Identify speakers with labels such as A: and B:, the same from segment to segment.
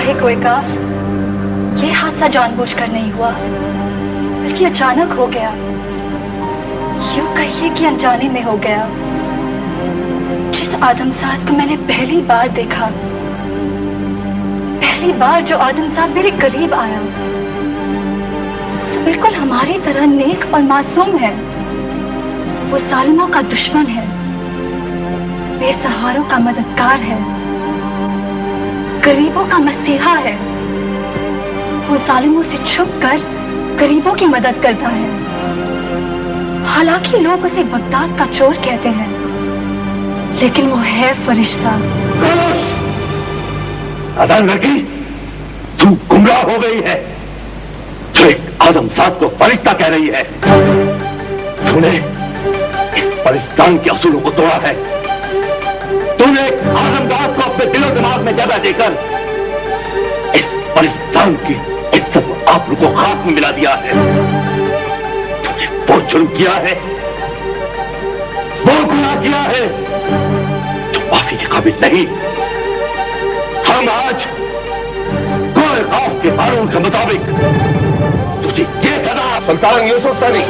A: शाहे कोयकाफ, ये हादसा जानबूझकर नहीं हुआ, बल्कि अचानक हो गया। यूं कहिए कि अनजाने में हो गया। जिस आदमजात को मैंने पहली बार देखा, पहली बार जो आदमजात मेरे करीब आया, तो बिल्कुल हमारी तरह नेक और मासूम है। वो जालिमों का दुश्मन है, बेसहारों का मददगार है, गरीबों का मसीहा है। वो जालिमों से छुपकर गरीबों की मदद करता है। हालांकि लोग उसे बगदाद का चोर कहते हैं, लेकिन वो है फरिश्ता।
B: अदल लड़की, तू गुमराह हो गई है। जो एक आदमजात को फरिश्ता कह रही है। तूने इस फरिश्तान के असूलों को तोड़ा है। तूने एक आदमजात को अपने दिलो दिमाग में जगह देकर इस फरिश्तान की इज्जत और आबरू को खाक में मिला दिया है। तुझे वो जुर्म किया है, वो गुनाह किया है जो माफी के काबिल नहीं। हम आज कोयकाफ के कानून के मुताबिक तुझे ये सजा। सुल्तान यूसुफ सनी,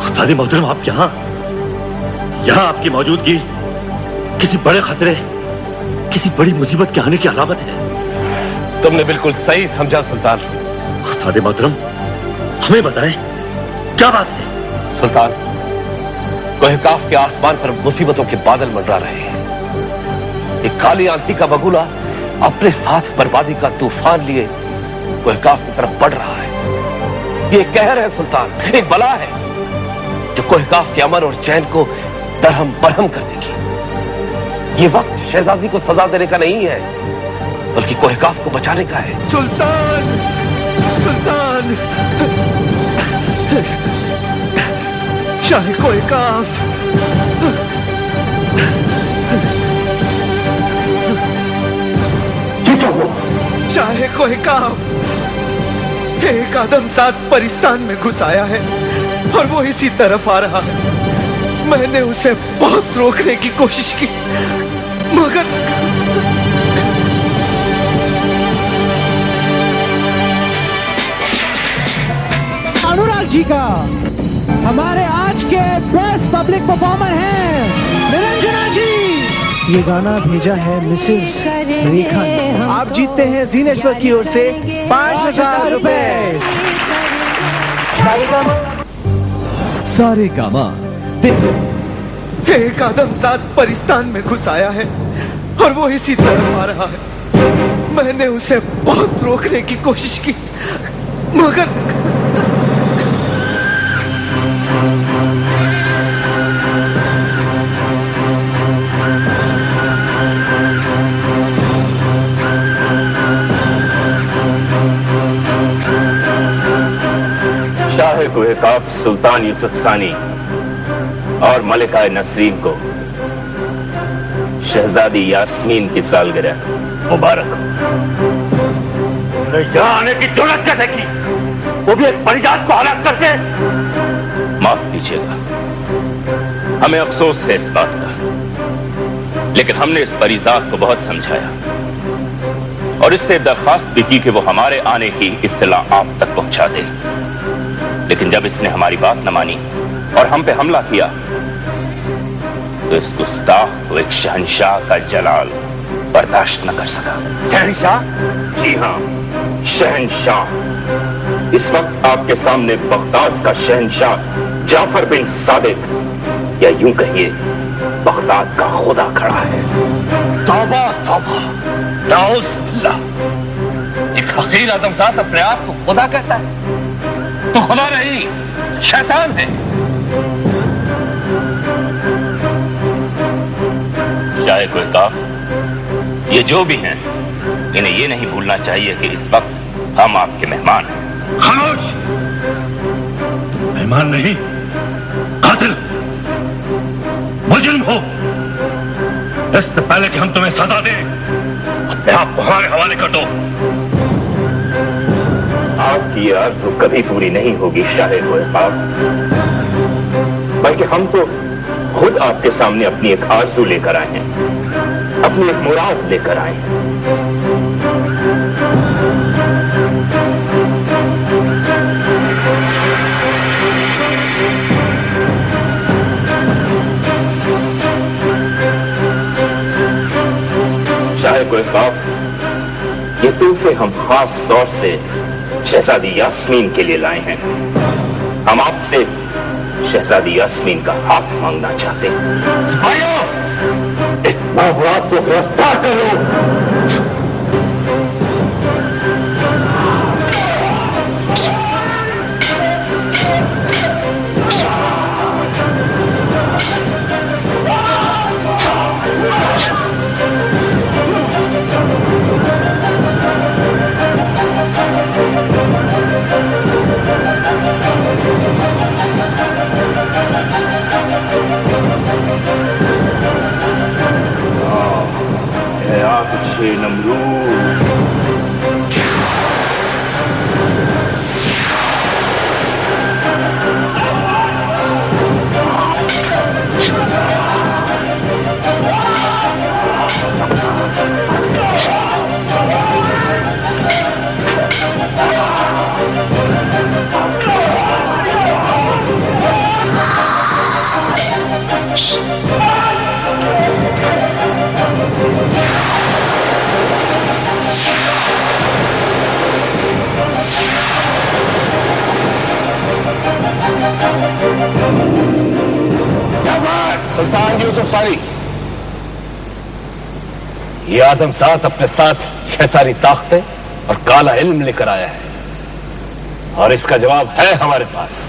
B: उस्ताद मोहतरम, आप यहाँ आपकी मौजूदगी किसी बड़े खतरे, किसी बड़ी मुसीबत के आने की अलामत है।
C: तुमने बिल्कुल सही समझा सुल्तान।
B: उस्ताद मोहतरम, हमें बताएं क्या बात है।
C: सुल्तान, कोहकाफ के आसमान पर मुसीबतों के बादल मंडरा रहे हैं। एक काली आंधी का बगुला अपने साथ बर्बादी का तूफान लिए कोहकाफ की तरफ बढ़ रहा है। ये कहर है सुल्तान, एक बला है जो कोहकाफ के अमन और चैन को दरहम बरहम कर देगी। ये वक्त शहजादी को सजा देने का नहीं है, बल्कि कोहकाफ को बचाने का है।
D: सुल्तान, सुल्तान, शाह कोहकाफ, शाह कोहकाफ एक आदमजात परिस्तान में घुस आया है और वो इसी तरफ आ रहा है। मैंने उसे बहुत रोकने की कोशिश की, मगर
E: अनुराग जी का हमारे आज के बेस्ट पब्लिक परफॉर्मर हैं निरंजना जी। ये गाना भेजा है मिसेस रेखा ने।
D: आप जीतते हैं जी नेटवर्क की ओर से 5,000 रुपए।
F: सारे गामा
D: एक आदमजात परिस्तान में घुस आया है और वो इसी तरफ आ रहा है। मैंने उसे बहुत रोकने की कोशिश की, मगर
B: शाह कोहकाफ सुल्तान यूसुफ सानी और मलिका नसरीन को शहजादी यास्मीन की सालगिरह मुबारक हो। यहाँ आने की जुर्रत कैसे की, वो भी एक परिजात को हलाक करके। माफ कीजिएगा, हमें अफसोस है इस बात का, लेकिन हमने इस परिजात को बहुत समझाया और इससे दरखास्त भी की कि वो हमारे आने की इत्तला आप तक पहुंचा दे। लेकिन जब इसने हमारी बात न मानी और हम पे हमला किया, तो इस गुस्ताख को एक शहंशाह का जलाल बर्दाश्त न कर सका। शहंशाह? जी हां, शहंशाह। इस वक्त आपके सामने बगदाद का शहंशाह जाफर बिन सादिक, या यूं कहिए बगदाद का खुदा खड़ा है।
C: तौबा तौबा, नाउज़ बिल्लाह। एक हकीर आदमजात अपने आप को खुदा कहता है तो खुदा नहीं, शैतान है। शाह कोहकाफ, ये जो भी हैं, इन्हें ये नहीं भूलना चाहिए कि इस वक्त हम आपके मेहमान हैं।
B: खामोश! मेहमान नहीं, कातिल, मुजरिम हो। इससे पहले कि हम तुम्हें सजा दें, अपने आप को हमारे हवाले कर दो।
G: आपकी ये आरज़ू कभी पूरी नहीं होगी शाह कोहिकाफ, बल्कि हम तो खुद आपके सामने अपनी एक आरज़ू लेकर आए हैं, अपनी एक मुराद लेकर आए हैं। शाह कोहिकाफ, ये तोहफे हम खास तौर से शहजादी यास्मीन के लिए लाए हैं। हम आपसे शहजादी यास्मीन का हाथ मांगना चाहते हैं।
B: सिपाहियों, इस नामुराद को गिरफ्तार करो।
G: आतिशे नमरूद,
C: सुल्तान यूसुफ सानी, ये आदमजात अपने साथ शैतानी ताकतें और काला इल्म लेकर आया है, और इसका जवाब है हमारे पास।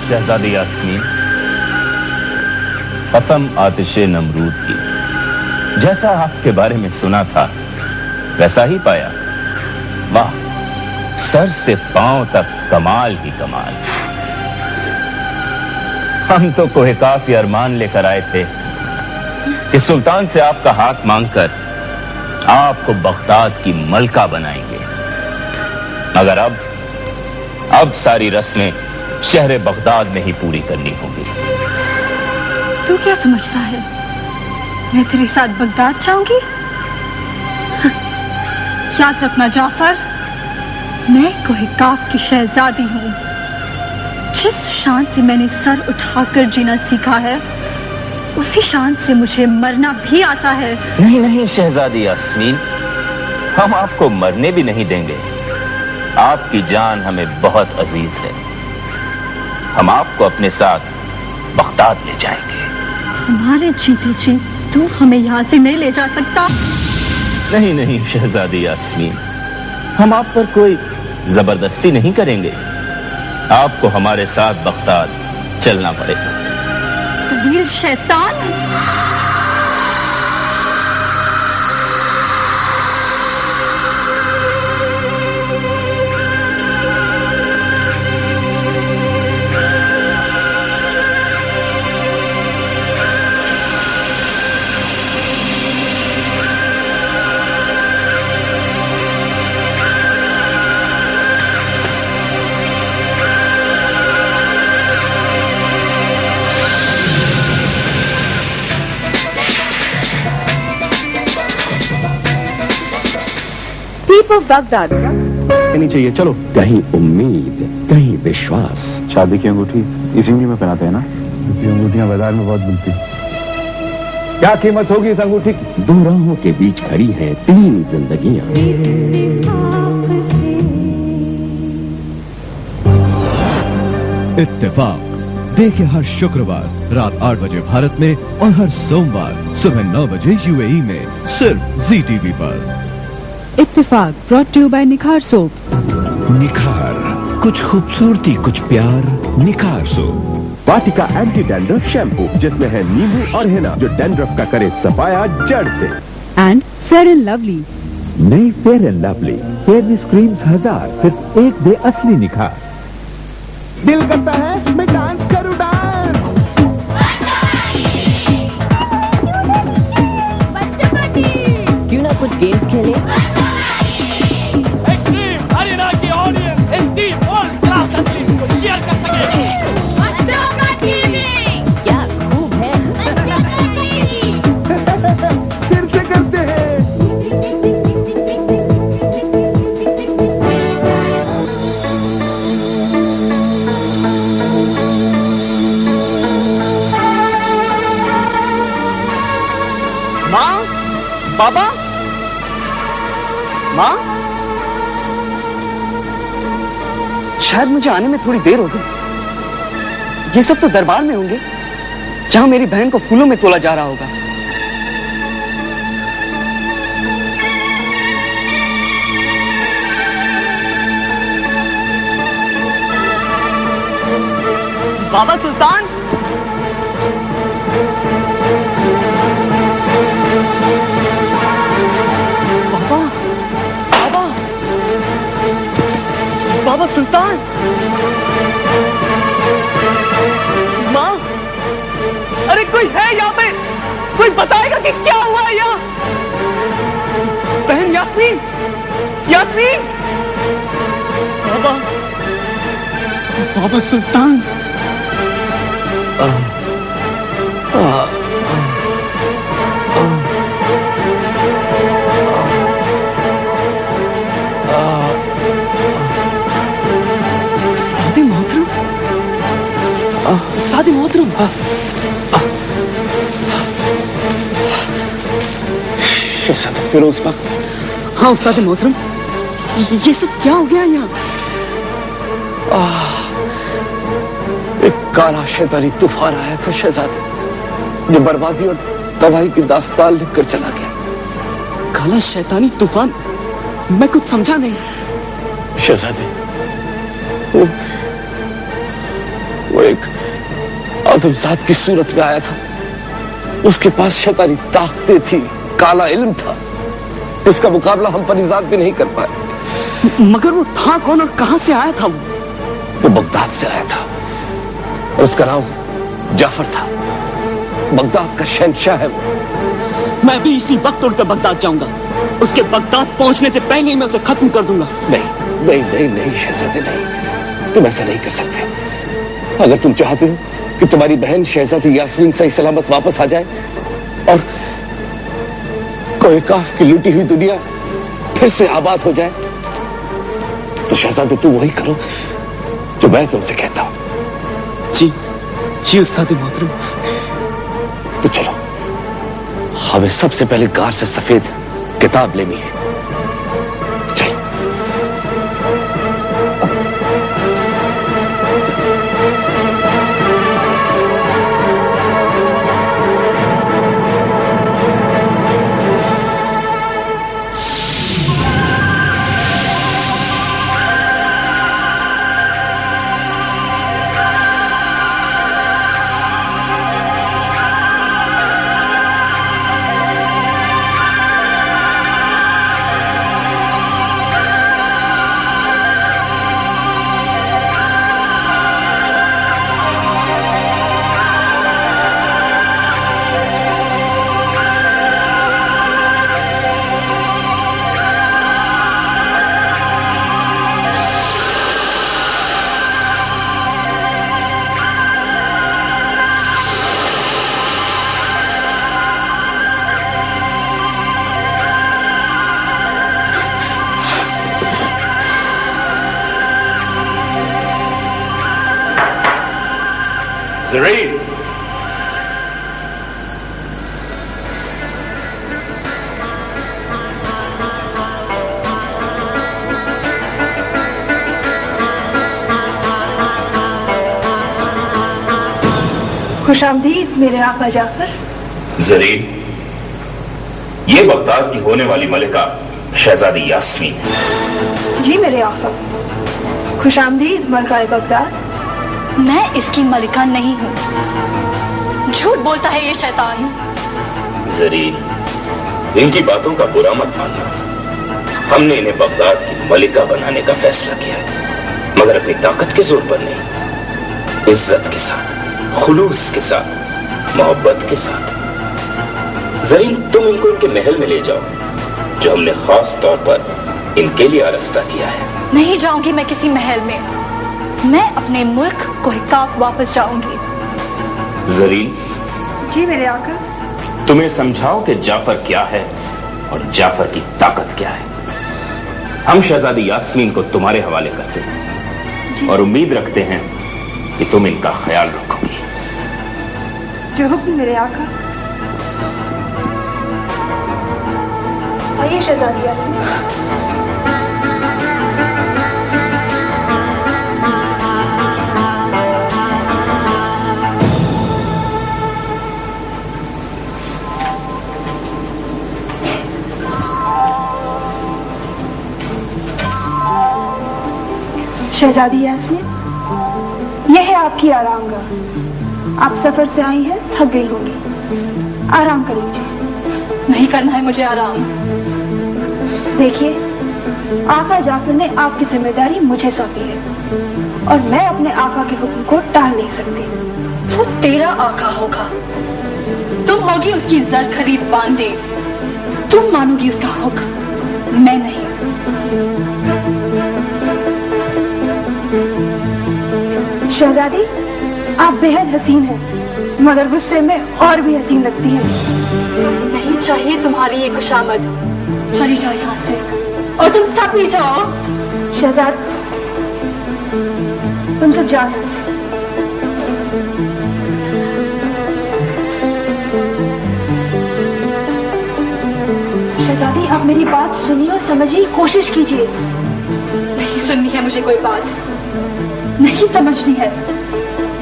G: शहजादी यास्मीन, कसम आतिशे नमरूद की, जैसा आपके बारे में सुना था वैसा ही पाया। वाह, सर से पांव तक कमाल ही कमाल। हम तो कोहिकाफ अरमान लेकर आए थे कि सुल्तान से आपका हाथ मांगकर आपको बगदाद की मलका बनाएंगे, मगर अब सारी रस्में शहर बगदाद में ही पूरी करनी होगी।
A: तू क्या समझता है मैं तेरे साथ बगदाद जाऊंगी? याद रखना जाफर, मैं कोहिकाफ की शहजादी हूँ। जिस शान से मैंने सर उठाकर जीना सीखा है, उसी शान से मुझे मरना भी आता है।
G: नहीं नहीं शहजादी यास्मीन, हम आपको मरने भी नहीं देंगे। आपकी जान हमें बहुत अजीज है। हम आपको अपने साथ बगदाद ले जाएंगे।
A: हमारे जीते जी तू हमें यहाँ से नहीं ले जा सकता।
G: नहीं नहीं शहजादी यास्मीन, हम आप पर कोई जबरदस्ती नहीं करेंगे। आपको हमारे साथ बगदाद चलना पड़ेगा।
A: जलील शैतान!
H: ऑफ बगदाद
B: नहीं चाहिए, चलो। कहीं उम्मीद, कहीं विश्वास।
I: शादी की अंगूठी इसी उंगली में पहनाते हैं ना? ये अंगूठियां बाजार में बहुत मिलती। क्या कीमत होगी इस अंगूठी की?
B: दो राहों के बीच खड़ी हैं 3 जिंदगियां।
F: इत्तेफाक देखिए हर शुक्रवार रात 8 बजे भारत में और हर सोमवार सुबह 9 बजे यूएई में, सिर्फ जी टीवी पर।
H: इत्तेफाक ब्रॉट टू यू बाय निखार सोप।
J: निखार, कुछ खूबसूरती कुछ प्यार। निखार सोप।
B: वाटिका एंटी डैंड्रफ शैम्पू, जिसमें है नींबू और हिना, जो डैंड्रफ का करे सफाया जड़ से।
H: And fair and lovely.
J: नई fair and lovely fairness creams 1000, सिर्फ एक दे असली निखार।
E: दिल करता है मैं डांस करूं डांस।
H: बच्चा पार्टी, क्यों ना कुछ गेम्स खेले?
K: हरियाणा की audience in 3 world class athlete को चीयर कर सके।
H: बच्चों का टीवी क्या खूब है। बच्चों का टीवी
E: फिर से करते हैं।
K: माँ, पापा, माँ, शायद मुझे आने में थोड़ी देर हो गई। ये सब तो दरबार में होंगे, जहां मेरी बहन को फूलों में तोला जा रहा होगा। बाबा सुल्तान, बाबा, बाबा, बाबा सुल्तान, माँ, अरे कोई है यहाँ पे? कोई बताएगा कि क्या हुआ है यहाँ? बहन यास्मीन, यास्मीन, बाबा, बाबा सुल्तान। उस्ताद मोहतरम, उस्ताद मोहतरम। कैसा था फिर उस वक्त? हाँ उस्ताद मोहतरम, ये सब क्या हो गया यहाँ?
B: एक काला शैतानी तूफान आया था शहजादे, जो बर्बादी और तबाही की दास्तान लिखकर चला गया।
K: काला शैतानी तूफान? मैं कुछ समझा नहीं।
B: शहजादे, वो एक आदमजात की सूरत में आया था। उसके पास शैतानी ताकतें थी, काला इल्म था, जिसका मुकाबला हम परिजात भी नहीं कर पाए।
K: मगर वो था कौन और कहां से आया था?
C: वो बगदाद से आया था और उसका नाम जाफर था। बगदाद का शहंशाह है वो।
K: मैं भी इसी वक्त उड़कर बगदाद जाऊंगा। उसके बगदाद पहुंचने से पहले ही मैं उसे खत्म कर दूंगा।
C: नहीं नहीं नहीं नहीं शहजादे, नहीं, तुम ऐसा नहीं कर सकते। अगर तुम चाहते हो कि तुम्हारी बहन शहजादी यास्मीन सही सलामत वापस आ जाए और कोई काफ की लूटी हुई दुनिया फिर से आबाद हो जाए, तो शहजादे तुम वही करो जो मैं तुमसे कहता हूं।
K: जी जी उस्ताद मोहतरम।
C: तो चलो, हमें सबसे पहले गार से सफेद किताब लेनी है। चलो।
G: ज़रीन,
A: खुशामदीद मेरे आका जाफर।
G: ज़रीन, ये बगदाद की होने वाली मलिका शहजादी यास्मीन है।
A: जी मेरे आका। खुशामदीद मलिका बगदाद। मैं इसकी मलिका नहीं हूँ। झूठ बोलता है ये शैतान।
G: ज़रीन, इनकी बातों का बुरा मत मानना। हमने इन्हें बगदाद की मलिका बनाने का फैसला किया, मगर अपनी ताकत के जोर पर नहीं, इज्जत के साथ, खुलूस के साथ, मोहब्बत के साथ। ज़रीन, तुम इनको इनके महल में ले जाओ, जो हमने खास तौर पर इनके लिए आरस्ता किया है।
A: नहीं जाऊंगी मैं किसी महल में। मैं अपने मुल्क कोहिकाफ वापस जाऊंगी।
G: ज़रीन,
A: जी मेरे आका।
G: तुम्हें समझाओ कि जाफर क्या है और जाफर की ताकत क्या है। हम शहजादी यास्मीन को तुम्हारे हवाले करते हैं और उम्मीद रखते हैं कि तुम इनका ख्याल रखोगी।
A: जो हुक्म मेरे आका। आइए शहजादी यास्मीन। शहजादी यास्मीन, यह है आपकी आरामगाह। आप सफर से आई हैं, थक गई होंगी, आराम कर लीजिए। नहीं करना है मुझे आराम। देखिए, आका जाफर ने आपकी जिम्मेदारी मुझे सौंपी है और मैं अपने आका के हुक्म को टाल नहीं सकती। वो तेरा आका होगा, तुम होगी उसकी जर खरीद बांधी, तुम मानोगी उसका हुक्म, मैं नहीं। शहजादी, आप बेहद हसीन हैं, मगर गुस्से में और भी हसीन लगती हैं। नहीं चाहिए तुम्हारी ये खुशामद। चली जाओ यहाँ से और तुम सब भी जाओ। शहजाद, तुम सब जाओ यहाँ से। शहजादी, आप मेरी बात सुनिए और समझिए, कोशिश कीजिए। नहीं सुननी है मुझे कोई बात, नहीं समझनी है।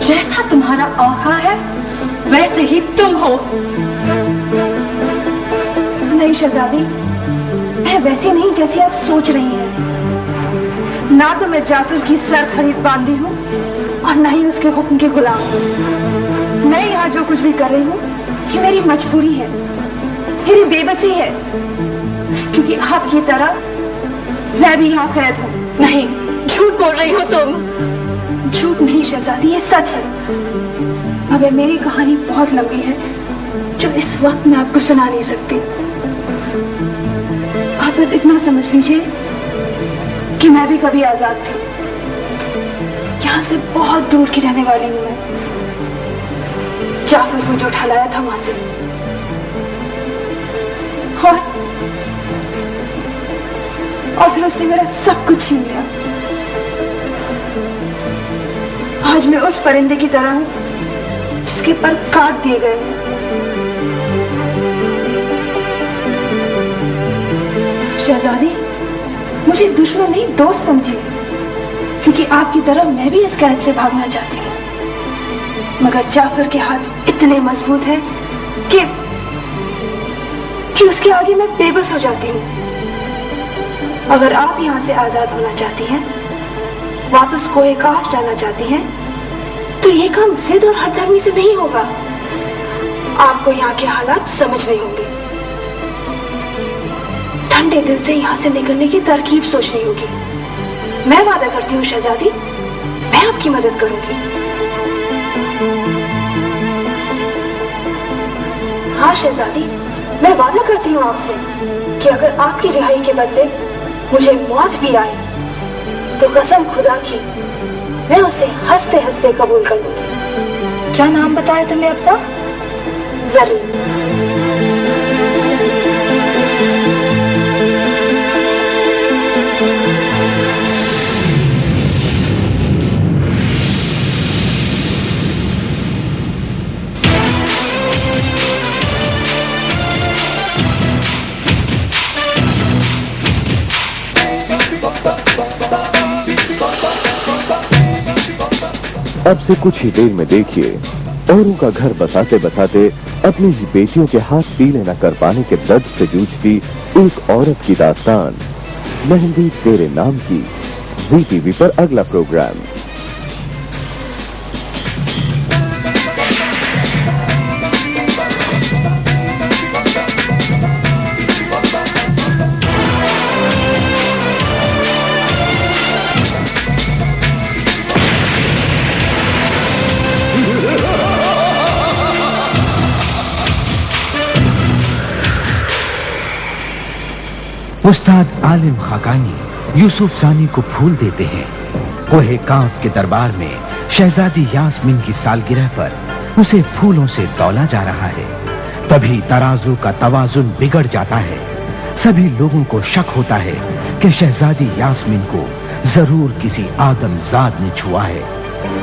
A: जैसा तुम्हारा आका है वैसे ही तुम हो। नहीं शहजादी, मैं वैसी नहीं जैसी आप सोच रही हैं। ना तो मैं जाफर की सर खरीद बांधी हूँ और ना ही उसके हुक्म के गुलाम। मैं यहाँ जो कुछ भी कर रही हूँ ये मेरी मजबूरी है, मेरी बेबसी है, क्योंकि आपकी तरह
L: मैं भी यहाँ कैद हूँ।
A: नहीं, झूठ बोल रही हो तुम।
L: झूठ नहीं शहजादी, ये सच है। मगर मेरी कहानी बहुत लंबी है जो इस वक्त मैं आपको सुना नहीं सकती। आप बस इतना समझ लीजिए कि मैं भी कभी आजाद थी। यहाँ से बहुत दूर की रहने वाली हूँ मैं। जाफर मुझे उठा लाया था वहां से और फिर उसने मेरा सब कुछ छीन लिया। आज मैं उस परिंदे की तरह हूं जिसके पर काट दिए गए हैं। शहजादी, मुझे दुश्मन नहीं दोस्त समझिए, क्योंकि आपकी तरह मैं भी इस कैद से भागना चाहती हूँ। मगर जाफर के हाथ इतने मजबूत हैं कि उसके आगे मैं बेबस हो जाती हूँ। अगर आप यहाँ से आजाद होना चाहती हैं, वापस कोहे काफ जाना चाहती हैं, तो ये काम जिद और हरदर्मी से नहीं होगा। आपको यहाँ के हालात समझने होंगे। ठंडे दिल से यहाँ से निकलने की तरकीब सोचनी होगी। मैं वादा करती हूँ शहजादी, मैं आपकी मदद करूंगी। हाँ शहजादी, मैं वादा करती हूँ आपसे कि अगर आपकी रिहाई के बदले मुझे मौत भी आए तो कसम खुदा की मैं उसे हंसते हंसते कबूल कर लूंगी।
A: क्या नाम बताया तुमने अपना?
L: जरीन।
J: अब से कुछ ही देर में देखिए औरों का घर बसाते बसाते अपनी ही बेटियों के हाथ पीले न कर पाने के दर्द से जूझती एक औरत की दास्तान, मेहंदी तेरे नाम की। जी टीवी पर अगला प्रोग्राम।
M: उस्ताद आलिम खाकानी यूसुफ सानी को फूल देते हैं। कोहे काफ के दरबार में शहजादी यास्मीन की सालगिरह पर उसे फूलों से तौला जा रहा है। तभी तराजू का तवाजुन बिगड़ जाता है। सभी लोगों को शक होता है कि शहजादी यास्मीन को जरूर किसी आदमजाद ने छुआ है।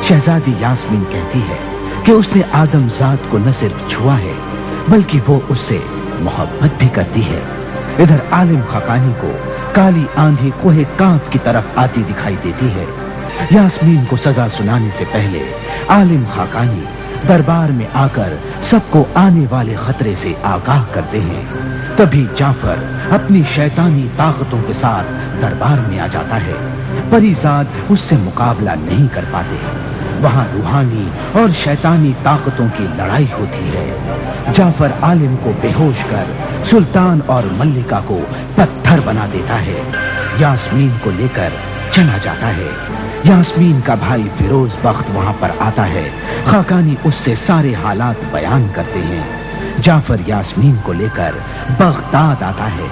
M: शहजादी यास्मीन कहती है कि उसने आदमजाद को न सिर्फ छुआ है बल्कि वो उससे मोहब्बत भी करती है। इधर आलिम खाकानी को काली आंधी कोहे काफ की तरफ आती दिखाई देती है। यास्मीन को सजा सुनाने से पहले आलिम खाकानी दरबार में आकर सबको आने वाले खतरे से आगाह करते हैं। तभी जाफर अपनी शैतानी ताकतों के साथ दरबार में आ जाता है। परीजाद उससे मुकाबला नहीं कर पाते। वहां रूहानी और शैतानी ताकतों की लड़ाई होती है। जाफर आलिम को बेहोश कर सुल्तान और मल्लिका को पत्थर बना देता है। यास्मीन को लेकर चला जाता है। यास्मीन का भाई फिरोज बख्त वहां पर आता है। खाकानी उससे सारे हालात बयान करते हैं। जाफर यास्मीन को लेकर बगदाद आता है।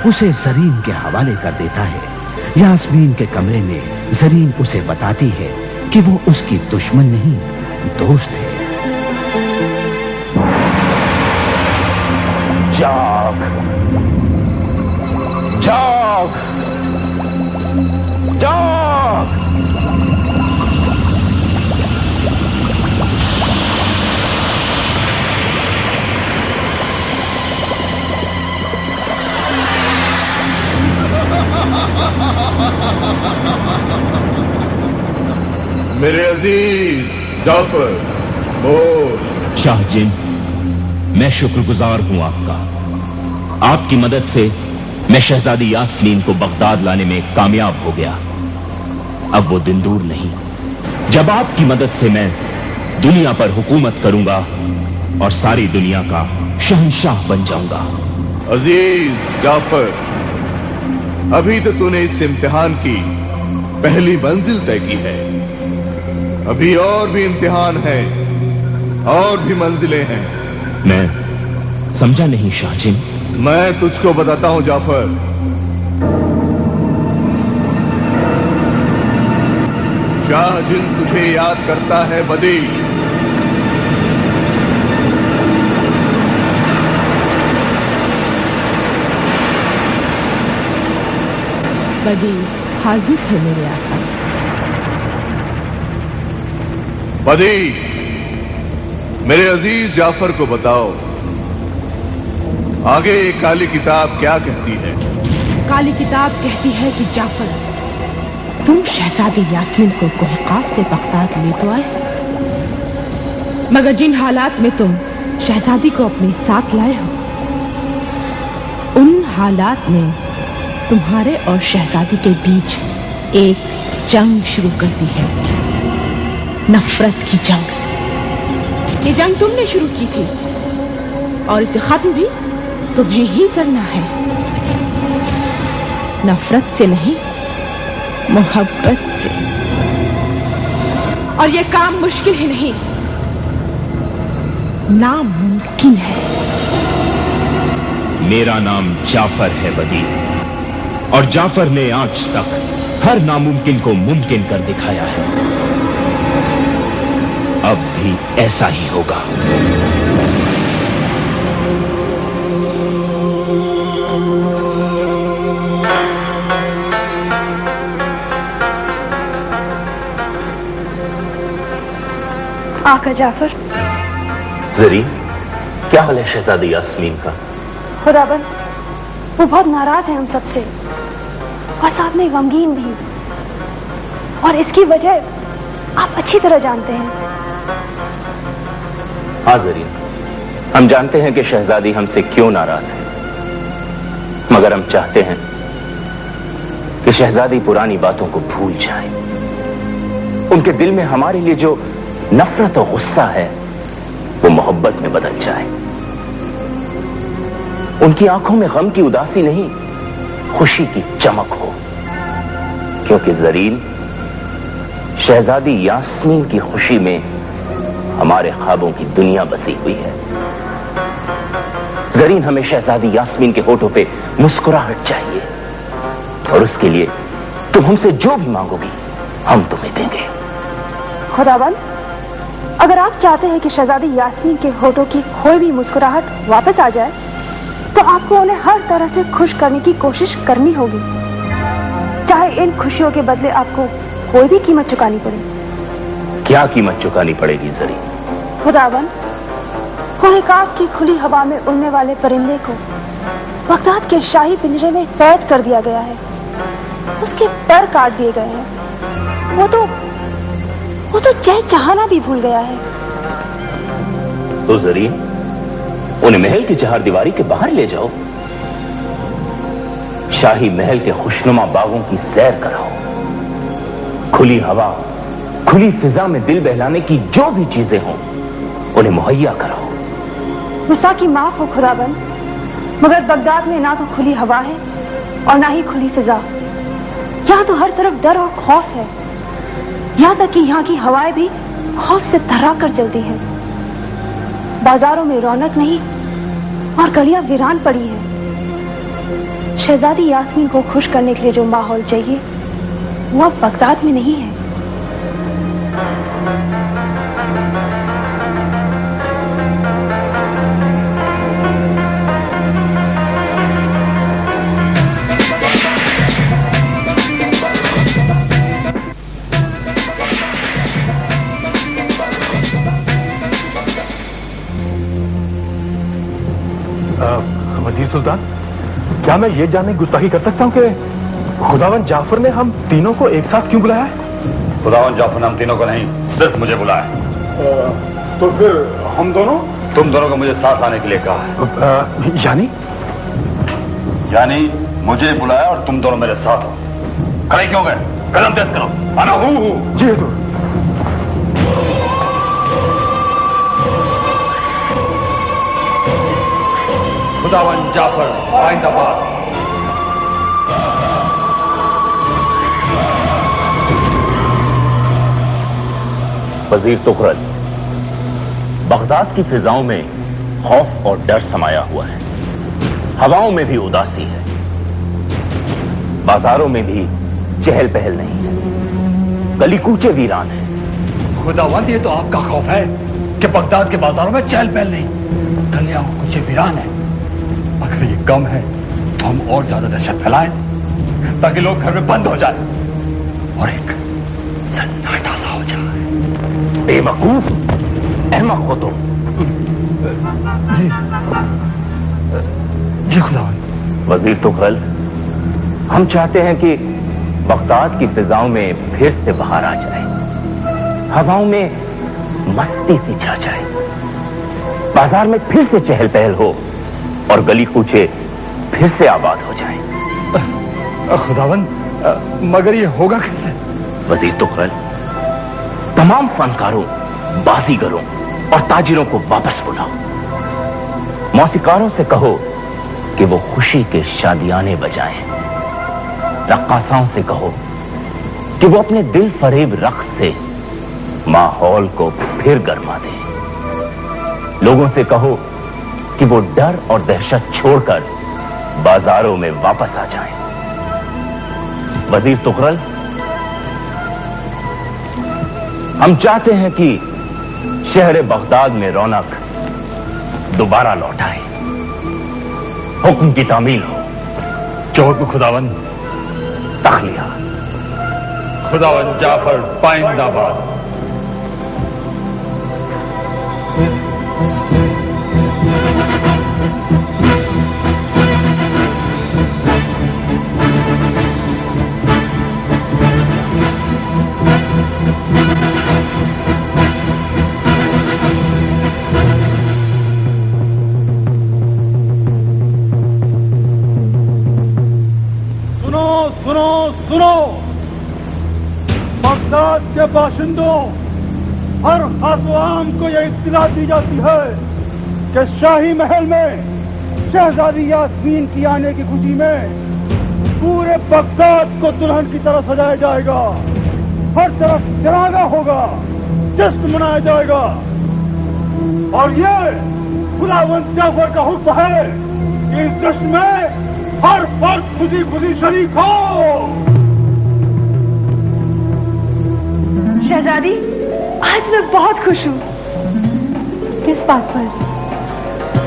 M: उसे जरीन के हवाले कर देता है। यास्मीन के कमरे में जरीन उसे बताती है कि वो उसकी दुश्मन नहीं दोस्त है।
C: जाग जाग जाग।
I: मेरे अजीज जाफर बोल।
G: शाह जिन, मैं शुक्रगुजार हूं आपका। आपकी मदद से मैं शहजादी यास्मीन को बगदाद लाने में कामयाब हो गया। अब वो दिन दूर नहीं जब आपकी मदद से मैं दुनिया पर हुकूमत करूंगा और सारी दुनिया का शहंशाह बन जाऊंगा।
I: अजीज जाफर,
N: अभी तो तूने इस इम्तिहान की पहली मंजिल तय की है। अभी और भी इम्तिहान है, और भी मंजिलें हैं।
O: मैं समझा नहीं शाहजिन।
N: मैं तुझको बताता हूं जाफर। शाहजिन तुझे याद करता है बदी।
P: बदी हाजिर है मेरे आका।
N: बदी, मेरे अजीज जाफर को बताओ, आगे ये काली किताब क्या कहती है?
P: काली किताब कहती है कि जाफर, तुम शहजादी यास्मीन को कोहकाफ से बगदाद ले तो आए, मगर जिन हालात में तुम शहजादी को अपने साथ लाए हो, उन हालात ने तुम्हारे और शहजादी के बीच एक जंग शुरू कर दी है। नफरत की जंग। ये जंग तुमने शुरू की थी और इसे खत्म भी तुम्हें ही करना है। नफरत से नहीं, मोहब्बत से। और ये काम मुश्किल ही नहीं, नामुमकिन है।
O: मेरा नाम जाफर है बदी, और जाफर ने आज तक हर नामुमकिन को मुमकिन कर दिखाया है। अब भी ऐसा ही होगा।
L: आका जाफर।
G: जरी, क्या हाल है शहजादी यास्मीन का?
L: खुदाबंद, वो बहुत नाराज है हम सबसे, और साथ में गमगीन भी, और इसकी वजह आप अच्छी तरह जानते हैं।
G: हाँ जरी, हम जानते हैं कि शहजादी हमसे क्यों नाराज है, मगर हम चाहते हैं कि शहजादी पुरानी बातों को भूल जाए। उनके दिल में हमारे लिए जो नफरत और गुस्सा है, वो मोहब्बत में बदल जाए। उनकी आंखों में गम की उदासी नहीं, खुशी की चमक हो, क्योंकि जरीन, शहजादी यास्मीन की खुशी में हमारे ख्वाबों की दुनिया बसी हुई है। जरीन, हमें शहजादी यास्मीन के होठों पे मुस्कुराहट चाहिए, और उसके लिए तुम हमसे जो भी मांगोगी हम तुम्हें देंगे।
L: खुदाबंद, अगर आप चाहते हैं कि शहजादी यास्मीन के होठों की खोई भी मुस्कुराहट वापस आ जाए, तो आपको उन्हें हर तरह से खुश करने की कोशिश करनी होगी, चाहे इन खुशियों के बदले आपको कोई भी कीमत चुकानी पड़े।
G: क्या कीमत चुकानी पड़ेगी जरी?
L: खुदाबंद, कोहकाफ की खुली हवा में उड़ने वाले परिंदे को बगदाद के शाही पिंजरे में कैद कर दिया गया है। उसके पर काट दिए गए हैं। वो तो चहचहाना भी भूल गया है।
G: तो जरी, उन्हें महल की चहारदीवारी के बाहर ले जाओ, शाही महल के खुशनुमा बागों की सैर कराओ, खुली हवा, खुली फिजा में दिल बहलाने की जो भी चीजें हों उन्हें मुहैया कराओ।
L: गुस्सा की माफ हो खुदाबंद, मगर बगदाद में ना तो खुली हवा है और ना ही खुली फिजा। यहाँ तो हर तरफ डर और खौफ है, यहाँ तक कि यहाँ की हवाएं भी खौफ से थर्रा कर चलती हैं। बाजारों में रौनक नहीं और गलियां वीरान पड़ी हैं। शहजादी यास्मीन को खुश करने के लिए जो माहौल चाहिए, वो अब बगदाद में नहीं है।
I: वजीर सुल्तान, क्या मैं ये जानने की गुस्ताखी कर सकता हूँ कि खुदावन जाफर ने हम तीनों को एक साथ क्यों बुलाया है?
B: खुदावन जाफर ने हम तीनों को नहीं, सिर्फ मुझे बुलाया है।
I: तो फिर हम दोनों?
B: तुम दोनों को मुझे साथ लाने के लिए कहा है। यानी मुझे बुलाया और तुम दोनों मेरे साथ हो। खड़े क्यों गए? कदम तेज करो। आना हूँ।
I: जी तो
B: खुदावन जाफर आइंदाबाद।
G: वजीर तुगरल, बगदाद की फिजाओं में खौफ और डर समाया हुआ है, हवाओं में भी उदासी है, बाजारों में भी चहल पहल नहीं है, गली कूचे वीरान है।
Q: खुदावंद, ये तो आपका खौफ है कि बगदाद के बाजारों में चहल पहल नहीं, गलियां कूचे वीरान है। अगर ये कम है तो हम और ज्यादा दहशत फैलाएं ताकि लोग घर में बंद हो जाए और एक सन्नाटा सा हो जाए।
G: बेवकूफ, अहमक हो तुम।
Q: जी खुदावंद।
G: वजीर तुगरल, हम चाहते हैं कि बगदाद की फिजाओं में फिर से बाहर आ जाए, हवाओं में मस्ती सी छा जाए, बाजार में फिर से चहल पहल हो और गली कूचे फिर से आबाद हो जाएं।
Q: खुदावंद, मगर ये होगा कैसे?
G: वजीर तुगरल, तमाम फनकारों, बाजीगरों और ताजिरों को वापस बुलाओ। मौसीकारों से कहो कि वो खुशी के शादियाने बजाएं। रक्कासाओं से कहो कि वो अपने दिल फरेब रक्स से माहौल को फिर गरमा दें। लोगों से कहो कि वो डर और दहशत छोड़कर बाजारों में वापस आ जाएं। वजीर तुगरल, हम चाहते हैं कि शहर बगदाद में रौनक दोबारा लौट आए, हुक्म की तामील हो।
Q: जो हुक्म खुदावंद।
G: तखलिया।
Q: खुदावंद जाफर पाइंदाबाद।
R: सुनो, बगदाद के बाशिंदों, हर खास-ओ-आम को यह इत्तला दी जाती है कि शाही महल में शहजादी यास्मीन की आने की खुशी में पूरे बगदाद को दुल्हन की तरह सजाया जाएगा। हर तरफ चरागा होगा, जश्न मनाया जाएगा। और ये खुदावंद जाफर का हुक्म है कि इस जश्न में हर फर्द खुशी खुशी शरीक हो।
A: शहजादी, आज मैं बहुत खुश हूँ। किस बात पर?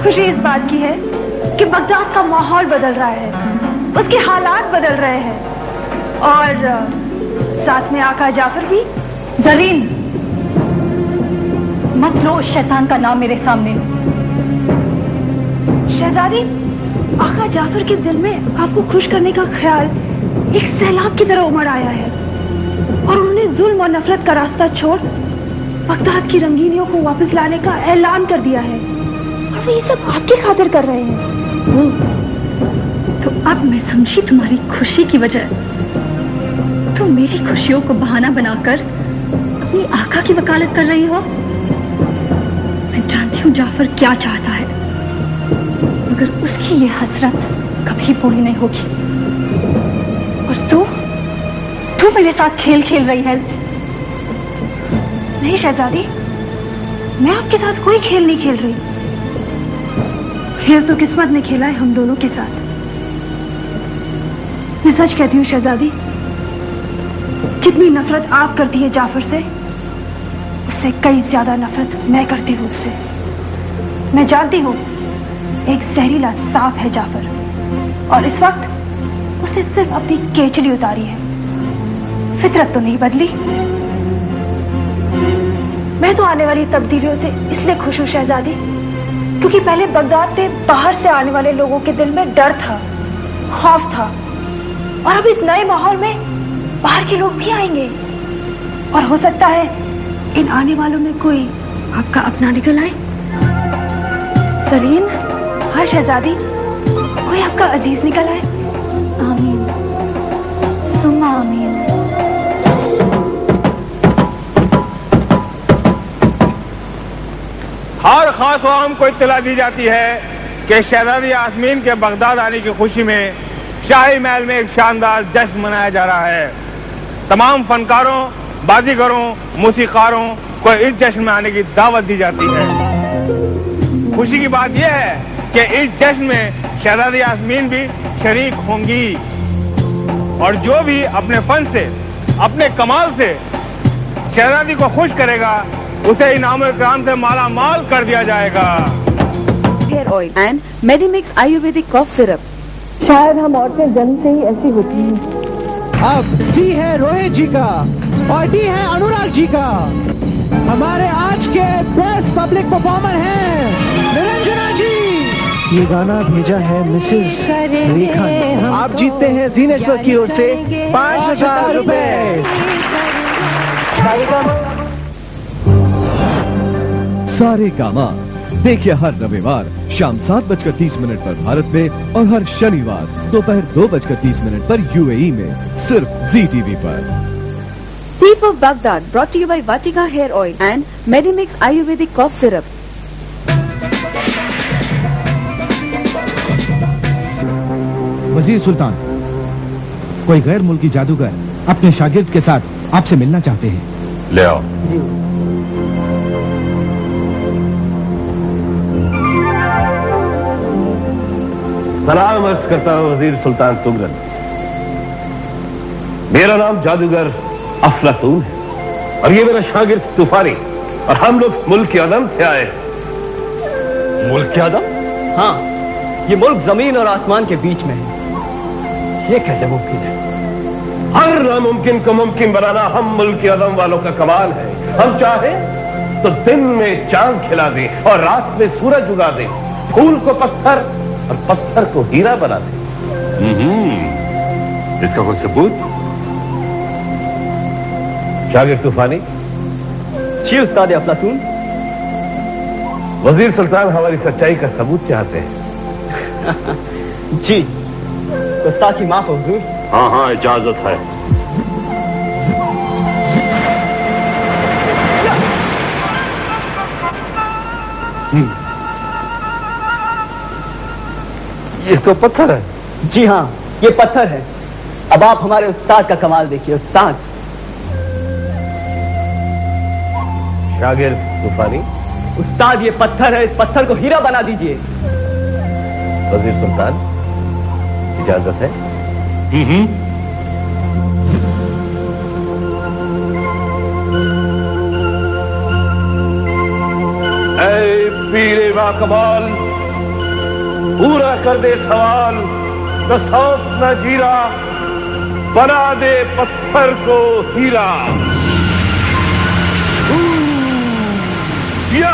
A: खुशी इस बात की है कि बगदाद का माहौल बदल रहा है, उसके हालात बदल रहे हैं और साथ में आका जाफर भी। जरीन, मत लो उस शैतान का नाम मेरे सामने। शहजादी, आका जाफर के दिल में आपको खुश करने का ख्याल एक सैलाब की तरह उमड़ आया है और उन्होंने जुल्म और नफरत का रास्ता छोड़ बगदाद की रंगीनियों को वापस लाने का ऐलान कर दिया है और वो ये सब आपकी खातिर कर रहे हैं। तो अब मैं समझी तुम्हारी खुशी की वजह। तुम मेरी खुशियों को बहाना बनाकर अपनी आका की वकालत कर रही हो। मैं जानती हूँ जाफर क्या चाहता है, मगर उसकी ये हसरत कभी पूरी नहीं होगी। और तू मेरे साथ खेल खेल रही है। नहीं शहजादी, मैं आपके साथ कोई खेल नहीं खेल रही। खेल तो किस्मत ने खेला है हम दोनों के साथ। मैं सच कहती हूँ शहजादी, जितनी नफरत आप करती है जाफर से, उससे कई ज्यादा नफरत मैं करती हूँ उससे। मैं जानती हूँ एक जहरीला सांप है जाफर और इस वक्त उसे सिर्फ अपनी केचली उतारी है, फितरत तो नहीं बदली। मैं तो आने वाली तब्दीलियों से इसलिए खुश हूँ शहजादी, क्योंकि पहले बगदाद में बाहर से आने वाले लोगों के दिल में डर था, खौफ था, और अब इस नए माहौल में बाहर के लोग भी आएंगे और हो सकता है इन आने वालों में कोई आपका अपना निकल आए। सरीन, हाँ शहजादी, कोई आपका अजीज निकल आए। आमीन, सुम्मा आमीन।
S: हर खास आवाम को इत्तला दी जाती है कि शहजादी यास्मीन के बगदाद आने की खुशी में शाही महल में एक शानदार जश्न मनाया जा रहा है। तमाम फनकारों, बाजीगरों, मूसीकारों को इस जश्न में आने की दावत दी जाती है। खुशी की बात यह है कि इस जश्न में शहजादी यास्मीन भी शरीक होंगी और जो भी अपने फन से, अपने कमाल से शहजादी को खुश करेगा उसे इनाम इकराम से माला माल कर दिया जाएगा।
T: Hair oil and Medimix ayurvedic cough syrup.
L: शायद हम औरतें जन्म से ही ऐसी होती हैं।
E: अब सी है रोहित जी का और डी है अनुराग जी का। हमारे आज के बेस्ट पब्लिक परफॉर्मर हैं निरंजना जी। ये गाना भेजा है मिसेस रेखा ने। आप जीतते हैं जी नेटवर्क की ओर से 5,000 रुपए।
F: सारे गामा देखिए हर रविवार शाम 7:30 पर भारत में और हर शनिवार दोपहर 2:30 पर यूएई में सिर्फ ZTV पर।
T: Thief of Baghdad brought to you by Vatika Hair Oil and Medimix Ayurvedic Cough Syrup.
M: वजीर सुल्तान, कोई गैर मुल्की जादूगर अपने शागिर्द के साथ आपसे मिलना चाहते हैं।
C: ले आओ। सलाम अर्ज करता हूं वजीर सुल्तान तुगरल। मेरा नाम जादूगर अफलातून है और ये मेरा शागिर्द तूफानी और हम लोग मुल्क अदम से आए।
K: मुल्क अदम? हाँ, ये मुल्क जमीन और आसमान के बीच में है। ये कैसे मुमकिन है?
C: हर नामुमकिन को मुमकिन बनाना हम मुल्क अदम वालों का कमाल है। हम चाहे तो दिन में चांद खिला दें और रात में सूरज उगा दें, फूल को पत्थर और पत्थर को हीरा बना दें। इसका कोई सबूत? शागिर्द तूफानी।
K: जी उस्ताद अफलातून।
C: वजीर सुल्तान हमारी सच्चाई का सबूत चाहते हैं।
K: जी गुस्ताखी माफ हो हुजूर।
C: हाँ हाँ, इजाजत है। ये तो पत्थर है।
K: जी हाँ, ये पत्थर है। अब आप हमारे उस्ताद का कमाल देखिए। उस्ताद।
C: शागिर्द तूफानी।
K: उस्ताद ये पत्थर है, इस पत्थर को हीरा बना दीजिए।
C: वजीर सुल्तान इजाजत है? ऐ पीरे बाकमाल, पूरा कर दे सवाल, तो सौंप न जीरा, बना दे पत्थर को हीरा। या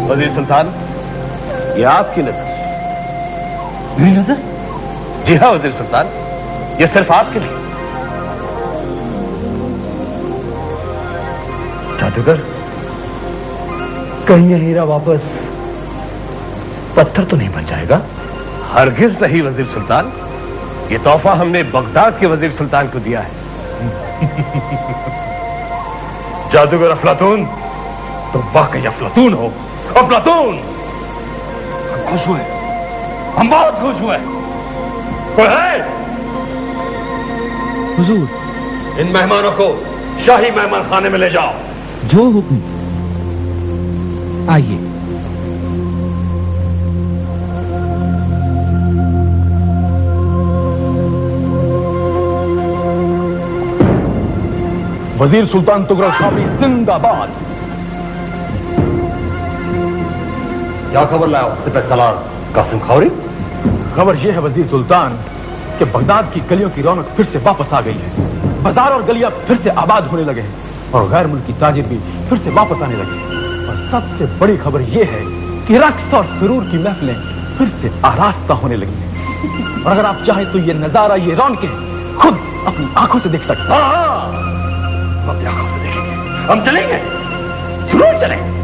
C: वजीर सुल्तान, ये आपकी नजर।
K: मेरी नजर?
C: जी हाँ वजीर सुल्तान, ये सिर्फ आपके लिए।
Q: जादूगर, कहीं ये हीरा वापस पत्थर तो नहीं बन जाएगा?
C: हरगिज नहीं वजीर सुल्तान, ये तोहफा हमने बगदाद के वजीर सुल्तान को दिया है।
Q: जादूगर अफलातून, तो वाकई अफलातून हो। अफलातून! हम खुश हुए, हम बहुत खुश हुए। कोई है?
M: हुजूर,
Q: इन मेहमानों को शाही मेहमान खाने में ले जाओ।
M: जो हुक्म। आइए।
I: वजीर सुल्तान तुगरल शाही जिंदाबाद।
Q: क्या खबर लाया सिपह सलार कासिम खौरी?
I: खबर यह है वजीर सुल्तान कि बगदाद की गलियों की रौनक फिर से वापस आ गई है। बाजार और गलियां फिर से आबाद होने लगे हैं और गैर मुल्की ताजिर भी फिर से वापस आने लगे हैं। और सबसे बड़ी खबर यह है कि रक्स और सुरूर की महफिलें फिर से आरास्ता होने लगी हैं। और अगर आप चाहें तो ये नजारा, ये रौनकें खुद अपनी आंखों से देख सकते हैं।
Q: हम अपनी आंखों से देखेंगे। हम चलेंगे, जरूर चलेंगे।